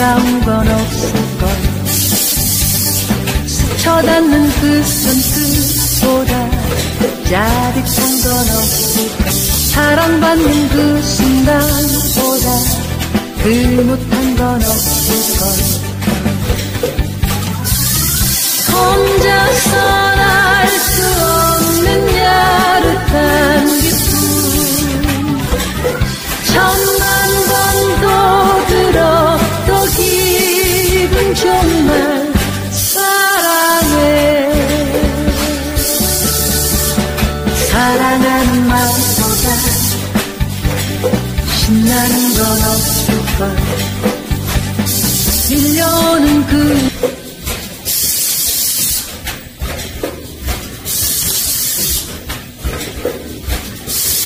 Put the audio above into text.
아름다운 건 없을걸. 스쳐닿는 그 손끝보다 짜릿한 건 없을걸. 사랑받는 그 순간보다 흐뭇한 건 없을걸. 혼자선 알 수 없는 야릇한 기쁨, 천만 번도 들어도 기분 정말 사랑해. 사랑하는 마음보다 신나는 건 없을걸. 밀려오는 그